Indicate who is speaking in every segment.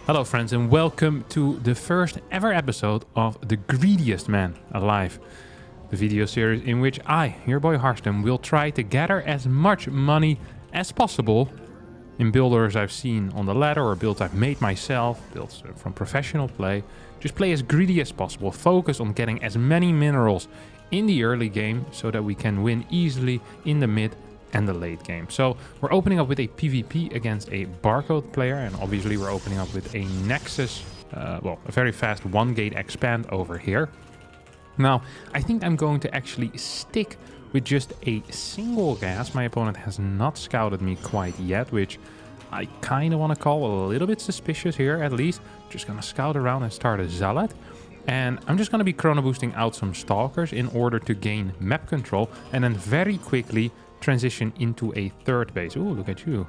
Speaker 1: Hello friends and welcome to the first ever episode of The Greediest Man Alive. The video series in which I, your boy Harstem, will try to gather as much money as possible in builders I've seen on the ladder or builds I've made myself, builds from professional play. Just play as greedy as possible, focus on getting as many minerals in the early game so that we can win easily in the mid and the late game. So we're opening up with a PvP against a barcode player, and obviously we're opening up with a Nexus, a very fast one gate expand over here. Now, I think I'm going to actually stick with just a single gas. My opponent has not scouted me quite yet, which I kind of want to call a little bit suspicious here at least. Just going to scout around and start a Zealot. And I'm just going to be chrono boosting out some Stalkers in order to gain map control and then very quickly transition into a third base. Ooh, look at you.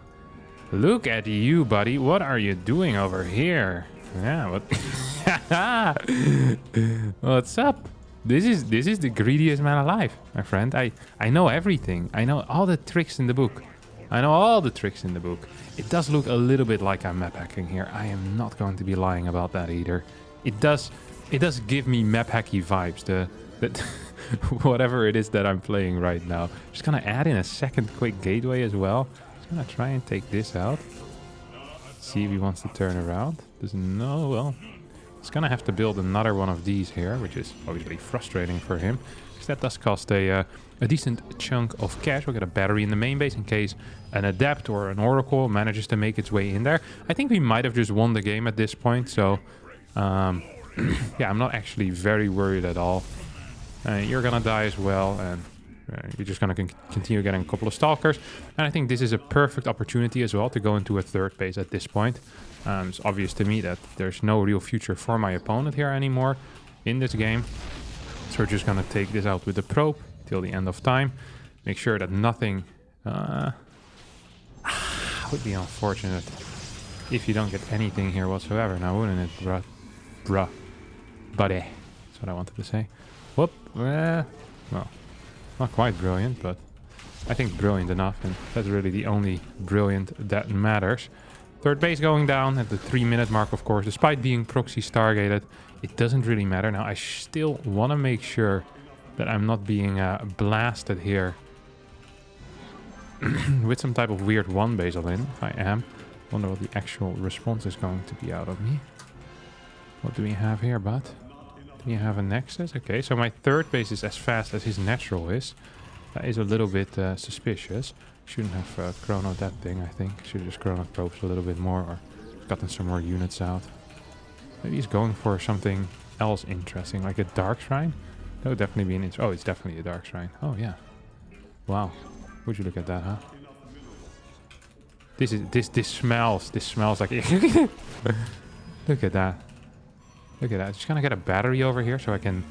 Speaker 1: Look at you, buddy. What are you doing over here? Yeah, what? What's up? This is the greediest man alive, my friend. I know everything. I know all the tricks in the book. I know all the tricks in the book. It does look a little bit like I'm map hacking here. I am not going to be lying about that either. It does give me map hacky vibes. That whatever it is that I'm playing right now. Just gonna add in a second quick gateway as well. Just gonna try and take this out. See if he wants to turn around. Doesn't know. Well, he's gonna have to build another one of these here, which is obviously frustrating for him, because that does cost a decent chunk of cash. We'll get a battery in the main base in case an Adept or an Oracle manages to make its way in there. I think we might have just won the game at this point, so yeah, I'm not actually very worried at all. You're gonna die as well, and you're just gonna continue getting a couple of Stalkers. And I think this is a perfect opportunity as well to go into a third base at this point. It's obvious to me that there's no real future for my opponent here anymore in this game. So we're just gonna take this out with the probe till the end of time. Make sure that nothing would be unfortunate if you don't get anything here whatsoever. Now, wouldn't it, bruh, buddy? That's what I wanted to say. Whoop. Well, not quite brilliant, but I think brilliant enough, and that's really the only brilliant that matters. Third base going down at the 3-minute mark, of course. Despite being proxy stargated, it doesn't really matter. Now, I still want to make sure that I'm not being blasted here with some type of weird one basal in. If I am, wonder what the actual response is going to be out of me. What do we have here, bud? Do we have a Nexus? Okay, so my third base is as fast as his natural is. That is a little bit suspicious. Shouldn't have chronoed that thing, I think. Should have just chronoed probes a little bit more, or gotten some more units out. Maybe he's going for something else interesting, like a Dark Shrine. That would definitely be an oh, it's definitely a Dark Shrine. Oh yeah. Wow. Would you look at that, huh? This smells like look at that. Look at that. Just gonna get a battery over here so I can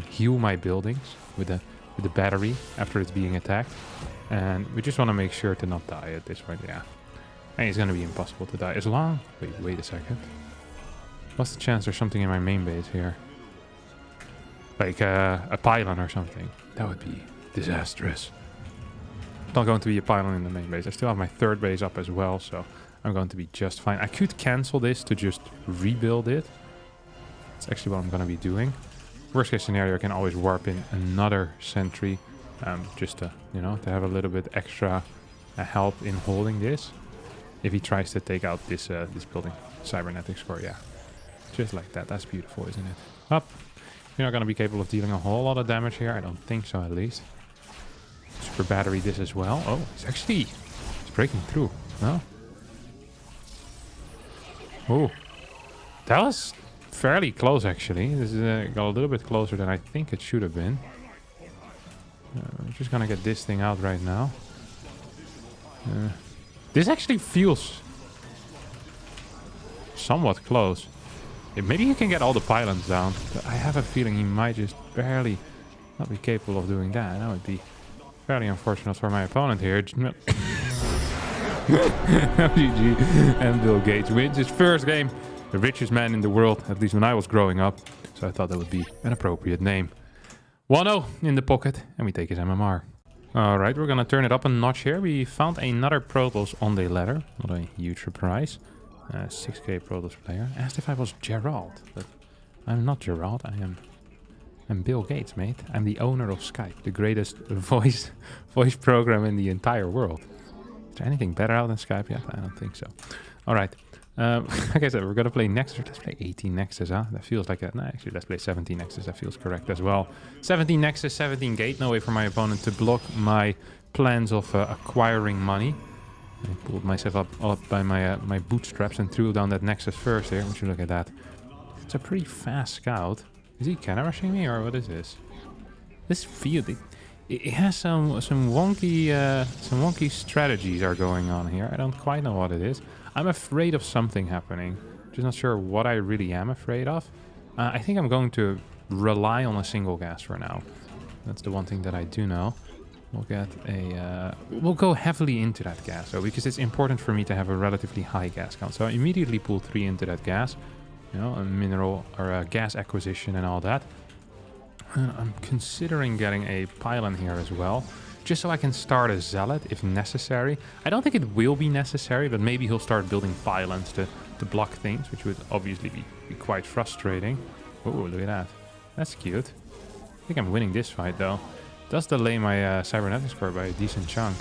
Speaker 1: heal my buildings with the battery after it's being attacked. And we just want to make sure to not die at this point. Yeah. And it's gonna be impossible to die as long. Wait a second. What's the chance there's something in my main base here? Like a pylon or something. That would be disastrous. It's not going to be a pylon in the main base. I still have my third base up as well, so I'm going to be just fine. I could cancel this to just rebuild it. That's actually what I'm going to be doing. Worst case scenario, I can always warp in another sentry, just to, you know, to have a little bit extra help in holding this. If he tries to take out this this building, cybernetics core, yeah, just like that. That's beautiful, isn't it? Up. You're not going to be capable of dealing a whole lot of damage here. I don't think so, at least. Super battery this as well. Oh, it's breaking through. No. Oh, that was fairly close, actually. This is got a little bit closer than I think it should have been. I'm just gonna get this thing out right now. This actually feels somewhat close. Maybe he can get all the pylons down, but I have a feeling he might just barely not be capable of doing that. That would be fairly unfortunate for my opponent here. GG, and Bill Gates wins his first game. The richest man in the world, at least when I was growing up. So I thought that would be an appropriate name. 1-0 in the pocket, and we take his MMR. Alright, we're gonna turn it up a notch here. We found another Protoss on the ladder. Not a huge surprise. 6K Protoss player. Asked if I was Gerald, but I'm not Gerald. I'm Bill Gates, mate. I'm the owner of Skype, the greatest voice program in the entire world. Is there anything better out than Skype yet? I don't think so. All right. Like I said, we're going to play Nexus. Let's play 18 Nexus, huh? That feels like a... No, actually, let's play 17 Nexus. That feels correct as well. 17 Nexus, 17 Gate. No way for my opponent to block my plans of acquiring money. I pulled myself up by my bootstraps and threw down that Nexus first here. Would you look at that? It's a pretty fast scout. Is he counter rushing me or what is this? This field, it has some wonky strategies are going on here. I don't quite know what it is. I'm afraid of something happening. Just not sure what I really am afraid of. I think I'm going to rely on a single gas for now. That's the one thing that I do know. We'll get a... we'll go heavily into that gas, though, because it's important for me to have a relatively high gas count. So I immediately pull 3 into that gas. You know, a mineral or a gas acquisition and all that. And I'm considering getting a pylon here as well, just so I can start a zealot if necessary. I don't think it will be necessary, but maybe he'll start building pylons to block things, which would obviously be quite frustrating. Oh, look at that. That's cute. I think I'm winning this fight, though. Does delay my cybernetics score by a decent chunk.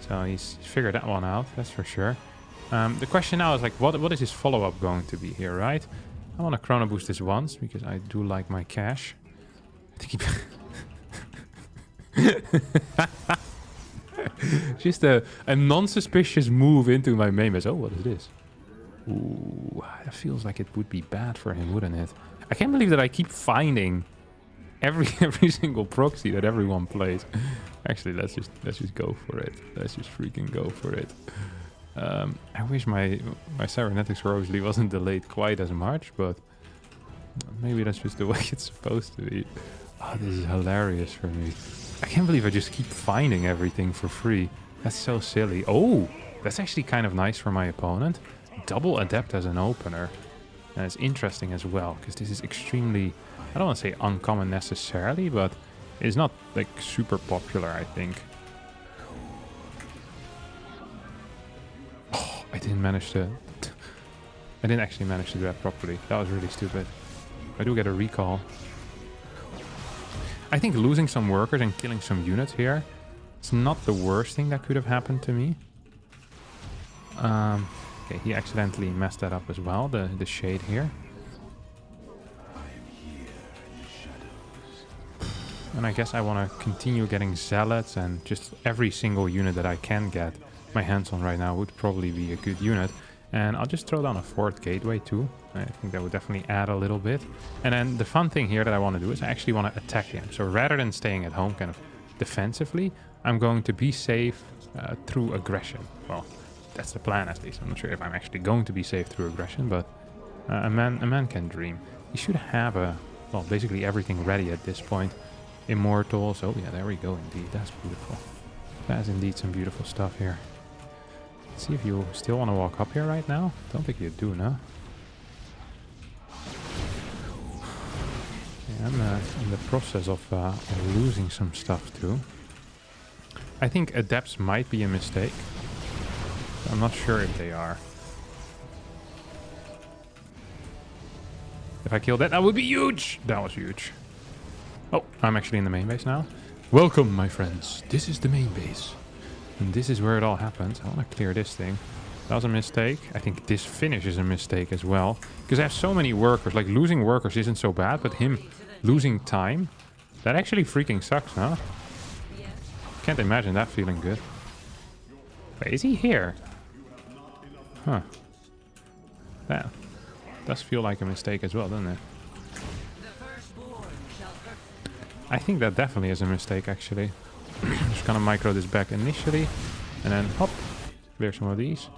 Speaker 1: So he's figured that one out, that's for sure. The question now is like, what is his follow-up going to be here, right? I want to chrono boost this once because I do like my cash. I think he... Just a non-suspicious move into my main base. Oh, what is this? Ooh, that feels like it would be bad for him, wouldn't it? I can't believe that I keep finding every single proxy that everyone plays. Actually, let's just go for it. Let's just freaking go for it. I wish my cybernetics obviously wasn't delayed quite as much, but maybe that's just the way it's supposed to be. Oh, this is hilarious for me. I can't believe I just keep finding everything for free. That's so silly. Oh, that's actually kind of nice for my opponent. Double adept as an opener. And it's interesting as well, because this is extremely, I don't want to say uncommon necessarily, but it's not like super popular, I think. I didn't actually manage to do that properly. That was really stupid. I do get a recall. I think losing some workers and killing some units here, it's not the worst thing that could have happened to me. Okay, he accidentally messed that up as well, the shade here. And I guess I want to continue getting zealots, and just every single unit that I can get my hands on right now would probably be a good unit. And I'll just throw down a 4th gateway too. I think that would definitely add a little bit. And then the fun thing here that I want to do is I actually want to attack him. So rather than staying at home kind of defensively, I'm going to be safe through aggression. Well, that's the plan at least. I'm not sure if I'm actually going to be safe through aggression, but a man can dream. He should have well, basically everything ready at this point. Immortals. Oh yeah, there we go indeed. That's beautiful. That's indeed some beautiful stuff here. Let's see if you still want to walk up here right now. Don't think you do, no? Yeah, I'm in the process of losing some stuff too. I think adepts might be a mistake. I'm not sure if they are. If I kill that, that would be huge! That was huge. Oh, I'm actually in the main base now. Welcome, my friends. This is the main base. And this is where it all happens. I want to clear this thing. That was a mistake. I think this finish is a mistake as well. Because I have so many workers. Like, losing workers isn't so bad, but him losing time, that actually freaking sucks, huh? Can't imagine that feeling good. Wait, is he here? Huh. That does feel like a mistake as well, doesn't it? I think that definitely is a mistake, actually. Just gonna micro this back initially, and then hop, clear some of these.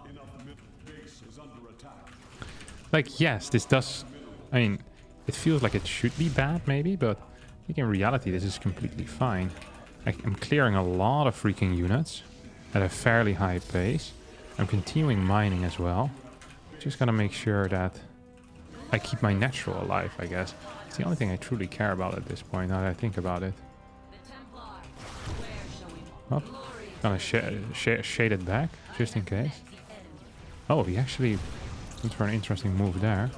Speaker 1: Like, yes, this does... I mean, it feels like it should be bad, maybe, but I think in reality this is completely fine. I'm clearing a lot of freaking units at a fairly high pace. I'm continuing mining as well. Just gotta make sure that I keep my natural alive, I guess. It's the only thing I truly care about at this point, now that I think about it. Oh, gonna shade it back, just in case. Oh, he actually Looks for an interesting move there.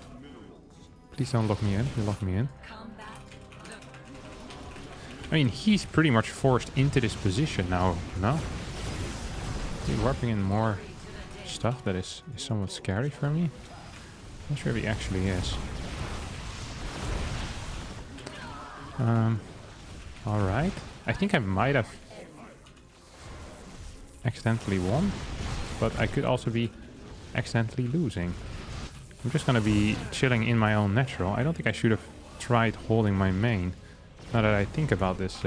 Speaker 1: Please don't lock me in. You lock me in. I mean, he's pretty much forced into this position now, no? He's warping in more stuff that is somewhat scary for me. Not sure if he actually is. Alright. I think I might have accidentally won, but I could also be accidentally losing. I'm just gonna be chilling in my own natural. I don't think I should have tried holding my main. Now that I think about this,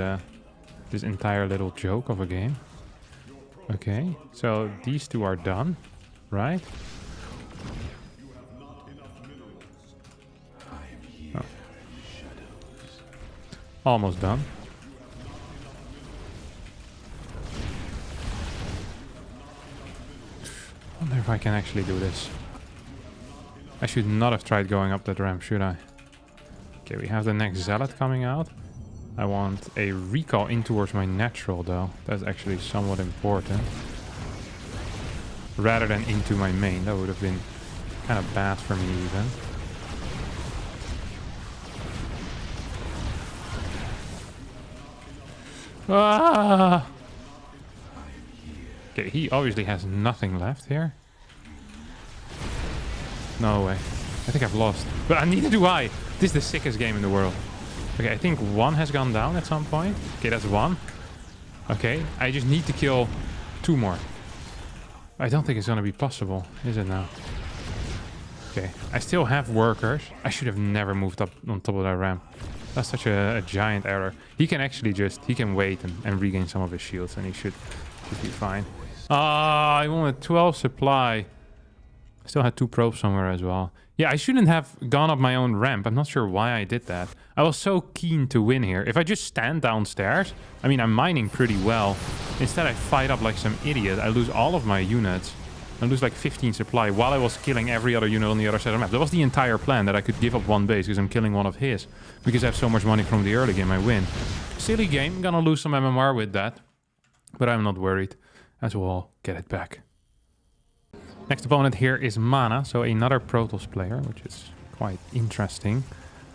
Speaker 1: this entire little joke of a game. Okay, so these two are done, right? Oh. Almost done. I wonder if I can actually do this. I should not have tried going up that ramp, should I? Okay, we have the next Zealot coming out. I want a recall in towards my natural, though. That's actually somewhat important. Rather than into my main. That would have been kind of bad for me, even. Ah! Okay, he obviously has nothing left here. No way. I think I've lost. But neither do I. This is the sickest game in the world. Okay, I think one has gone down at some point. Okay, that's one. Okay, I just need to kill two more. I don't think it's gonna be possible, is it now? Okay, I still have workers. I should have never moved up on top of that ramp. That's such a giant error. He can actually he can wait and regain some of his shields, and he should be fine. Ah, I want a 12 supply. Still had 2 probes somewhere as well. Yeah, I shouldn't have gone up my own ramp. I'm not sure why I did that. I was so keen to win here. If I just stand downstairs, I mean, I'm mining pretty well. Instead, I fight up like some idiot. I lose all of my units. I lose like 15 supply while I was killing every other unit on the other side of the map. That was the entire plan, that I could give up one base because I'm killing one of his. Because I have so much money from the early game, I win. Silly game. Gonna lose some MMR with that. But I'm not worried, as we'll get it back. Next opponent here is Mana, so another Protoss player, which is quite interesting.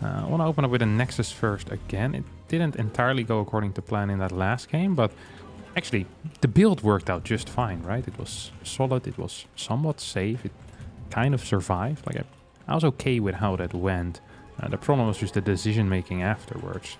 Speaker 1: I want to open up with a Nexus first again. It didn't entirely go according to plan in that last game, but actually the build worked out just fine, right? It was solid, it was somewhat safe, it kind of survived. Like I was okay with how that went. The problem was just the decision making afterwards.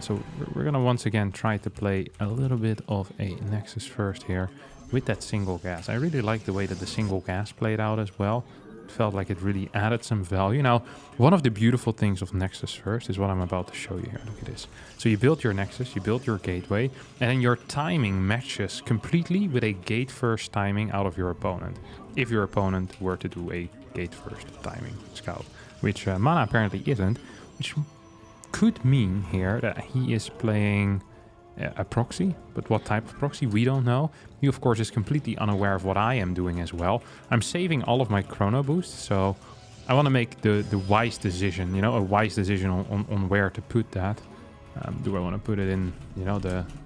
Speaker 1: So we're gonna once again try to play a little bit of a Nexus first here with that single gas. I really like the way that the single gas played out as well. It felt like it really added some value. Now, one of the beautiful things of Nexus first is what I'm about to show you here. Look at this. So you build your Nexus, you build your gateway, and then your timing matches completely with a gate first timing out of your opponent. If your opponent were to do a gate first timing scout, which Mana apparently isn't, which could mean here that he is playing a proxy, but what type of proxy, we don't know. He, of course, is completely unaware of what I am doing as well. I'm saving all of my chrono boosts, so I want to make the wise decision, you know, a wise decision on where to put that. Do I want to put it in, you know,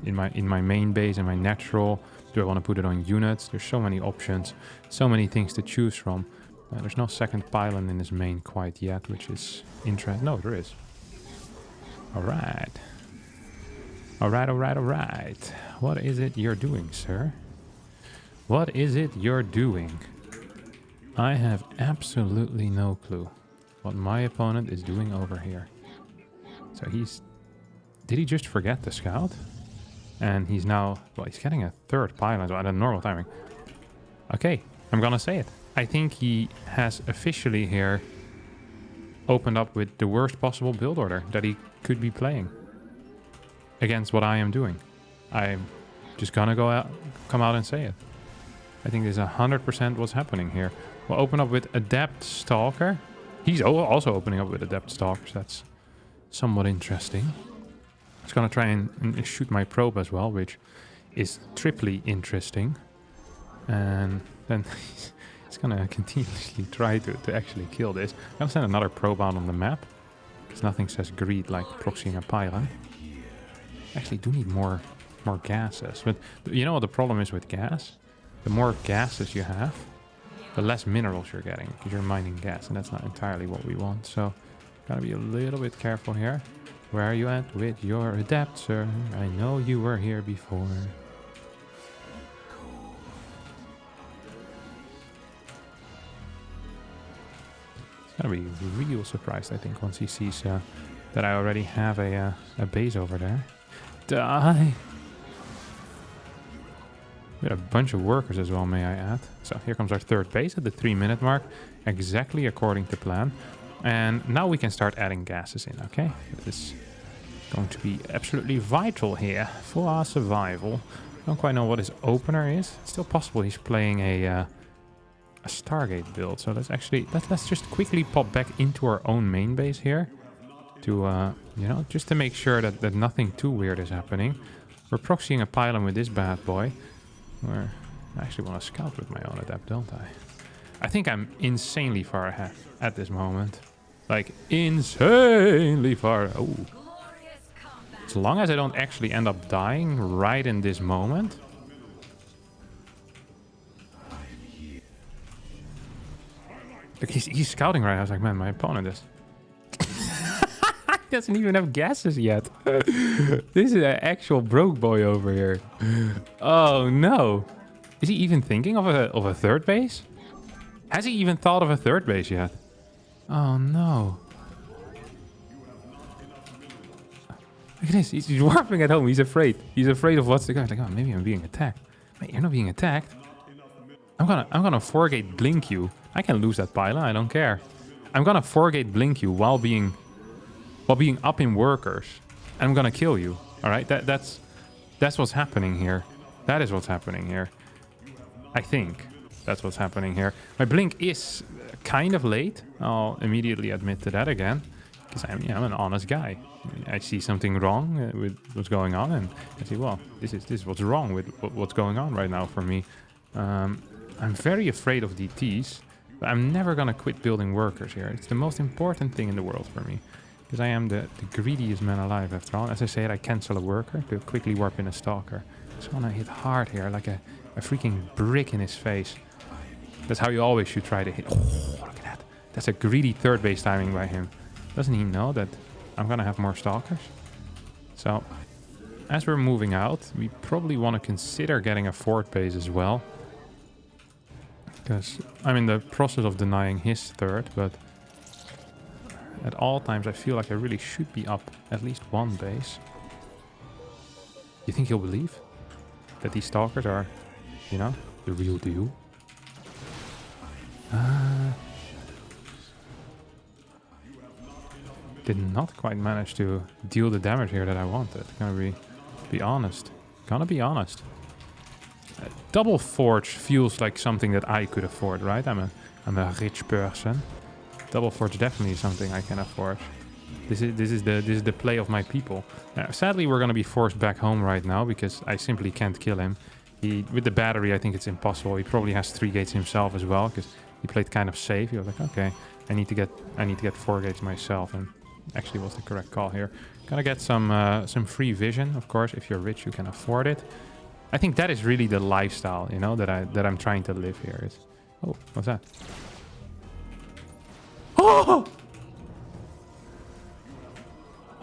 Speaker 1: in my main base, in my natural? Do I want to put it on units? There's so many options, so many things to choose from. There's no second pylon in his main quite yet, which is interesting. No, there is. All right. All right. What is it you're doing, sir? What is it you're doing? I have absolutely no clue what my opponent is doing over here. So did he just forget the scout? And he's now, well, he's getting a third pylon, so at a normal timing. Okay, I'm gonna say it. I think he has officially here opened up with the worst possible build order that he could be playing against what I am doing. I'm just gonna come out and say it. I think this is 100% what's happening here. We'll open up with Adept Stalker. He's also opening up with Adept Stalker, so that's somewhat interesting. He's gonna try and shoot my probe as well, which is triply interesting. And then he's gonna continuously try to actually kill this. I'm gonna send another probe out on the map, because nothing says greed like proxying a pylon. Actually do need more gases, but you know what the problem is with gas? The more gases you have, the less minerals you're getting, because you're mining gas, and that's not entirely what we want. So gotta be a little bit careful here. Where are you at with your adapter? I know you were here before. He's gonna be real surprised, I think, once he sees that I already have a base over there. Die! We got a bunch of workers as well, may I add. So here comes our third base at the 3-minute mark, exactly according to plan. And now we can start adding gases in, okay? This is going to be absolutely vital here for our survival. Don't quite know what his opener is. It's still possible he's playing a Stargate build. So let's just quickly pop back into our own main base here to you know, just to make sure that nothing too weird is happening. We're proxying a pylon with this bad boy. I actually want to scout with my own adept, don't I? I think I'm insanely far ahead at this moment. Like, insanely far. Oh. As long as I don't actually end up dying right in this moment. Look, he's scouting right now. I was like, man, my opponent is... He doesn't even have gases yet. This is an actual broke boy over here. Oh no. Is he even thinking of a third base? Has he even thought of a third base yet? Oh no. Look at this. He's warping at home. He's afraid. He's afraid of what's to go. He's like, oh, maybe I'm being attacked. Wait, you're not being attacked. I'm gonna 4-gate blink you. I can lose that pylon. I don't care. I'm gonna 4-gate blink you while being up in workers, and I'm gonna kill you. All right, that's what's happening here. That is what's happening here. I think that's what's happening here. My blink is kind of late. I'll immediately admit to that again, because I'm an honest guy. I see something wrong with what's going on, and I say, well, this is what's wrong with what's going on right now for me. I'm very afraid of DTs, but I'm never gonna quit building workers here. It's the most important thing in the world for me. Because I am the greediest man alive, after all. As I said, I cancel a worker to quickly warp in a stalker. Just want to hit hard here, like a freaking brick in his face. That's how you always should try to hit. Oh, look at that. That's a greedy third base timing by him. Doesn't he know that I'm going to have more stalkers? So, as we're moving out, we probably want to consider getting a fourth base as well. Because I'm in the process of denying his third, but... at all times, I feel like I really should be up at least one base. You think he'll believe that these stalkers are, you know, the real deal? Did not quite manage to deal the damage here that I wanted. Gonna be honest. Gonna be honest. Double Forge feels like something that I could afford, right? I'm a rich person. Double Forge definitely is something I can afford. This is the play of my people. Sadly, we're gonna be forced back home right now because I simply can't kill him. With the battery, I think it's impossible. He probably has 3 gates himself as well because he played kind of safe. He was like, okay, I need to get 4 gates myself, and actually was the correct call here. Gonna get some free vision, of course. If you're rich, you can afford it. I think that is really the lifestyle, you know, that I'm trying to live here. Oh, what's that? Oh!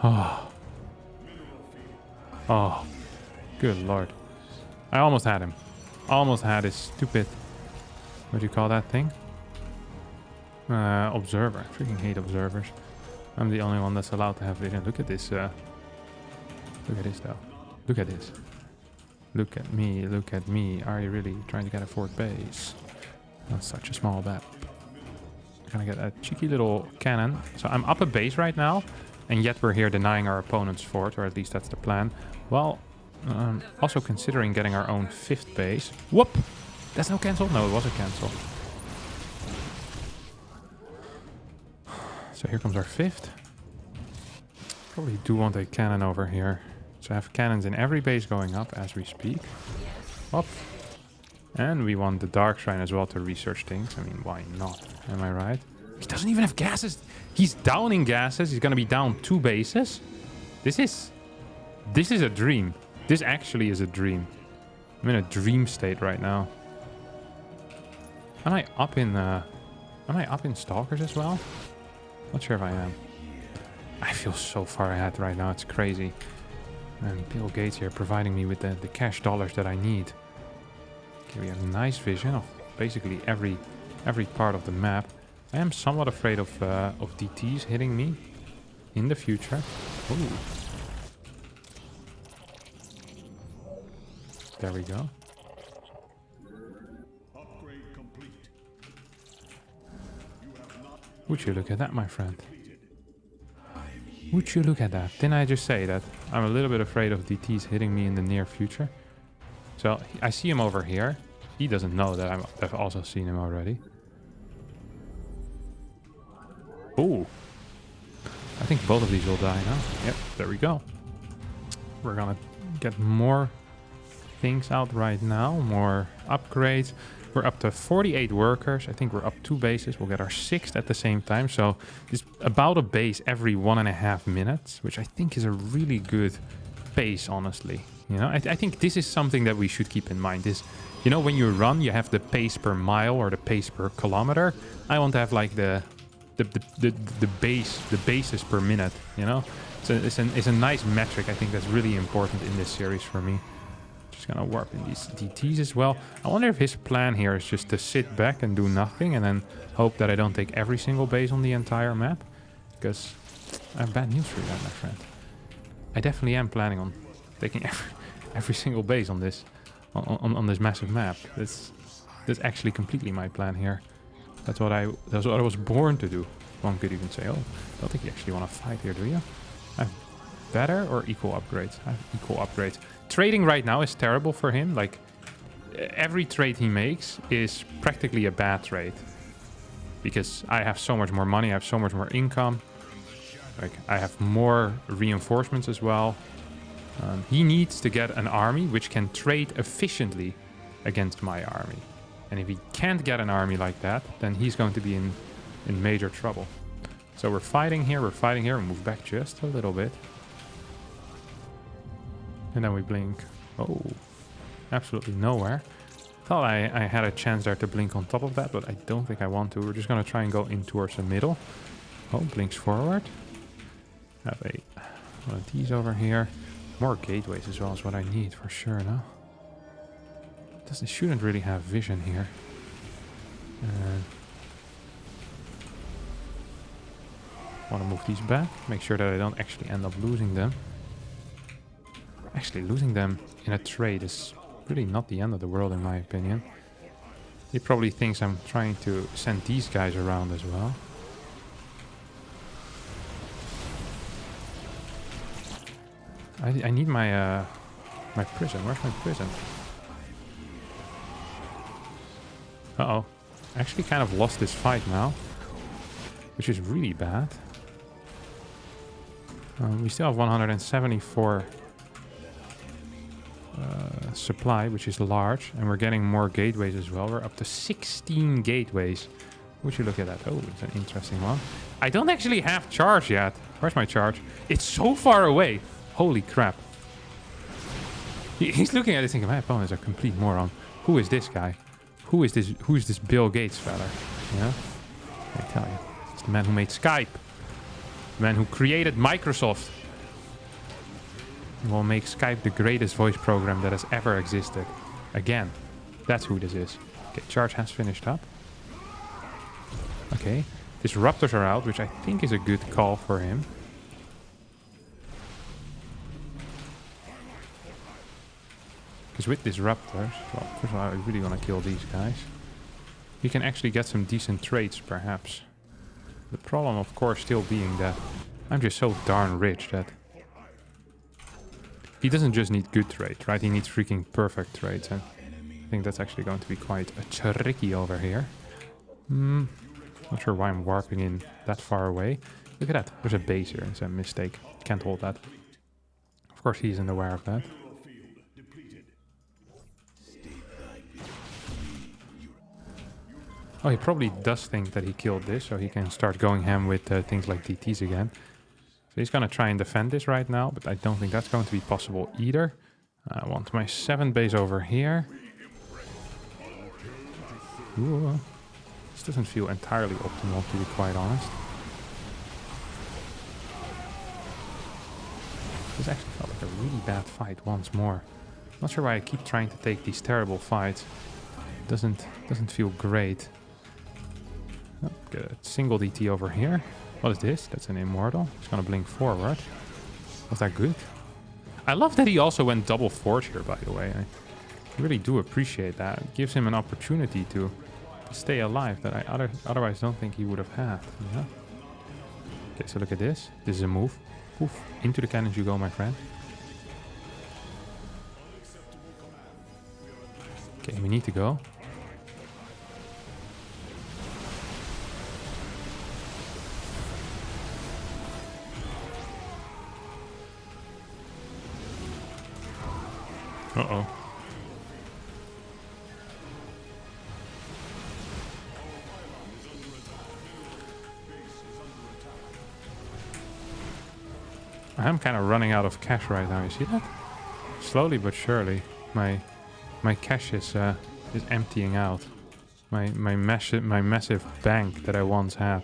Speaker 1: Oh. Oh. Good lord. I almost had him. Almost had his stupid... what do you call that thing? Observer. I freaking hate observers. I'm the only one that's allowed to have vision. Look at this. Look at this, though. Look at this. Look at me. Look at me. Are you really trying to get a fourth base? Not such a small bet. Gonna get a cheeky little cannon. So I'm up a base right now, and yet we're here denying our opponent's fort, or at least that's the plan. Well, also considering getting our own 5th base. Whoop! That's no cancel? No, it was a cancel. So here comes our 5th. Probably do want a cannon over here. So I have cannons in every base going up as we speak. Whoop! And we want the Dark Shrine as well to research things. I mean, why not? Am I right? He doesn't even have gases. He's downing gases. He's going to be down 2 bases. This is a dream. This actually is a dream. I'm in a dream state right now. Am I up in Stalkers as well? Not sure if I am. I feel so far ahead right now. It's crazy. And Bill Gates here providing me with the cash dollars that I need. Okay, we have nice vision of basically every part of the map. I am somewhat afraid of DTs hitting me in the future. Ooh. There we go. Would you look at that, my friend? Would you look at that? Didn't I just say that? I'm a little bit afraid of DTs hitting me in the near future. So I see him over here. He doesn't know that I've also seen him already. Ooh. I think both of these will die now. Yep, there we go. We're gonna get more things out right now. More upgrades. We're up to 48 workers. I think we're up 2 bases. We'll get our 6th at the same time. So it's about a base every 1.5 minutes, which I think is a really good pace, honestly. You know, I think this is something that we should keep in mind. Is, you know, when you run, you have the pace per mile or the pace per kilometer. I want to have like the bases per minute. You know, so it's a nice metric. I think that's really important in this series for me. Just gonna warp in these DTs as well. I wonder if his plan here is just to sit back and do nothing and then hope that I don't take every single base on the entire map. Because I have bad news for you, my friend. I definitely am planning on taking every single base on this on this massive map. That's actually completely my plan here. That's what I was born to do. One could even say, oh, I don't think you actually want to fight here, do you? I have better or equal upgrades? I have equal upgrades. Trading right now is terrible for him. Like, every trade he makes is practically a bad trade. Because I have so much more money, I have so much more income. Like, I have more reinforcements as well. He needs to get an army which can trade efficiently against my army. And if he can't get an army like that, then he's going to be in major trouble. So we're fighting here, we move back just a little bit. And then we blink. Oh, absolutely nowhere. Thought I had a chance there to blink on top of that, but I don't think I want to. We're just going to try and go in towards the middle. Oh, blinks forward. Have one of these over here. More gateways as well is what I need for sure now. Shouldn't really have vision here. Want to move these back. Make sure that I don't actually end up losing them. Actually, losing them in a trade is really not the end of the world, in my opinion. He probably thinks I'm trying to send these guys around as well. I need my my prison. Where's my prison? Uh-oh. Actually kind of lost this fight now, which is really bad. We still have 174 supply, which is large, and we're getting more gateways as well. We're up to 16 gateways. Would you look at that? Oh, it's an interesting one. I don't actually have charge yet. Where's my charge? It's so far away. Holy crap. He's looking at it thinking, my opponent is a complete moron. Who is this guy? Who is this Bill Gates fella? Yeah? I tell you. It's the man who made Skype. The man who created Microsoft. And will make Skype the greatest voice program that has ever existed. Again. That's who this is. Okay, charge has finished up. Okay. Disruptors are out, which I think is a good call for him. Because with disruptors, well, first of all, I really want to kill these guys. We can actually get some decent trades, perhaps. The problem, of course, still being that I'm just so darn rich that he doesn't just need good trades, right? He needs freaking perfect trades, and I think that's actually going to be quite tricky over here. Not sure why I'm warping in that far away. Look at that. There's a base here. It's a mistake. Can't hold that. Of course, he isn't aware of that. Oh, he probably does think that he killed this, so he can start going ham with things like DTs again. So he's going to try and defend this right now, but I don't think that's going to be possible either. I want my 7 base over here. Ooh. This doesn't feel entirely optimal, to be quite honest. This actually felt like a really bad fight once more. Not sure why I keep trying to take these terrible fights. It doesn't feel great. Oh, get a single DT over here. What is this? That's an immortal. It's gonna blink forward. Was that good? I love that he also went double forge here, by the way. I really do appreciate that. It gives him an opportunity to stay alive that I otherwise don't think he would have had. Yeah. Okay, so look at this. This is a move. Poof. Into the cannons you go, my friend. Okay, we need to go. Uh-oh. I'm kind of running out of cash right now. You see that? Slowly but surely, my cash is emptying out. My massive bank that I once had.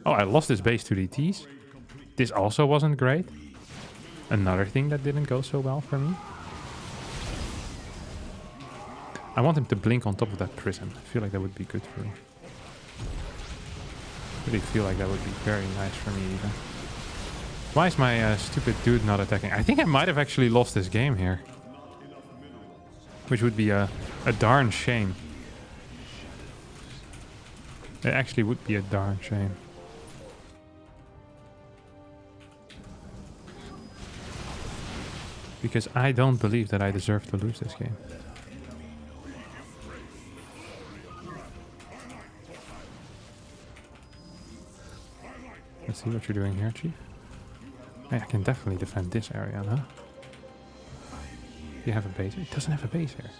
Speaker 1: Oh, I lost this base to DTs. This also wasn't great. Another thing that didn't go so well for me. I want him to blink on top of that prison. I feel like that would be good for me. Really feel like that would be very nice for me even. Why is my stupid dude not attacking? I think I might have actually lost this game here. Which would be a darn shame. It actually would be a darn shame. Because I don't believe that I deserve to lose this game. Let's see what you're doing here, Chief. I can definitely defend this area, huh? You have a base? It doesn't have a base here.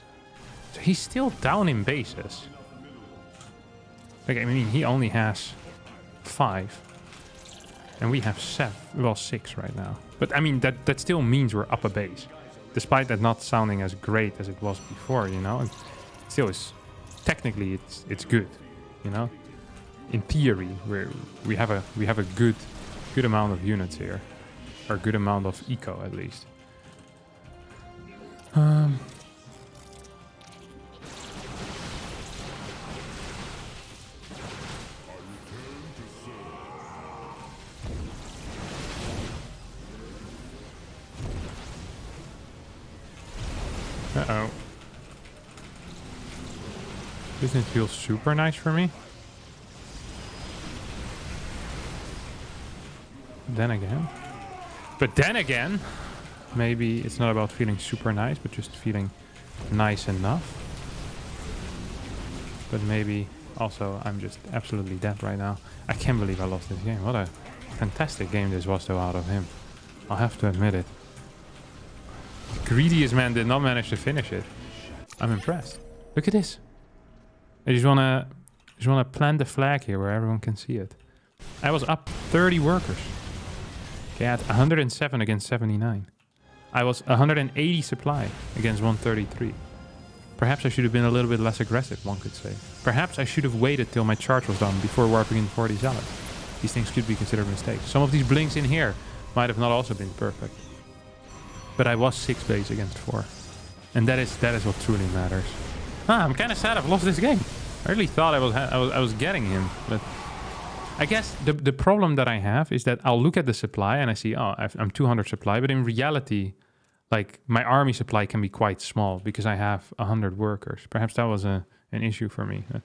Speaker 1: So he's still down in bases. Like, I mean, he only has 5. And we have 7, well, 6 right now. But I mean, that still means we're up a base. Despite that not sounding as great as it was before, you know? It still is, technically it's good, you know? In theory, we have a good amount of units here. Or a good amount of eco, at least. Uh-oh. Doesn't it feel super nice for me? But then again, maybe it's not about feeling super nice, but just feeling nice enough. But maybe also I'm just absolutely dead right now. I can't believe I lost this game. What a fantastic game this was though out of him. I'll have to admit it. Greediest man did not manage to finish it. I'm impressed. Look at this. I just wanna plant the flag here where everyone can see it. I was up 30 workers. Okay, I had 107 against 79. I was 180 supply against 133. Perhaps I should have been a little bit less aggressive, one could say. Perhaps I should have waited till my charge was done before warping in 40 zealots. These things could be considered mistakes. Some of these blinks in here might have not also been perfect. But I was 6 base against 4. And that is what truly matters. I'm kind of sad I've lost this game. I really thought I was getting him, but I guess the problem that I have is that I'll look at the supply and I see, oh, I'm 200 supply, but in reality, like my army supply can be quite small because I have 100 workers. Perhaps that was an issue for me. But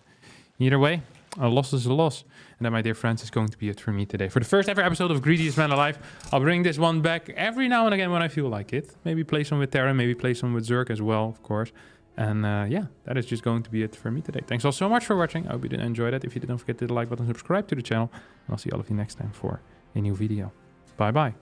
Speaker 1: either way, a loss is a loss. And that, my dear friends, is going to be it for me today. For the first ever episode of Greediest Man Alive, I'll bring this one back every now and again when I feel like it. Maybe play some with Terran, maybe play some with Zerg as well, of course. And yeah, that is just going to be it for me today. Thanks all so much for watching. I hope you did enjoy that. If you did, don't forget to hit the like button, subscribe to the channel. And I'll see all of you next time for a new video. Bye bye.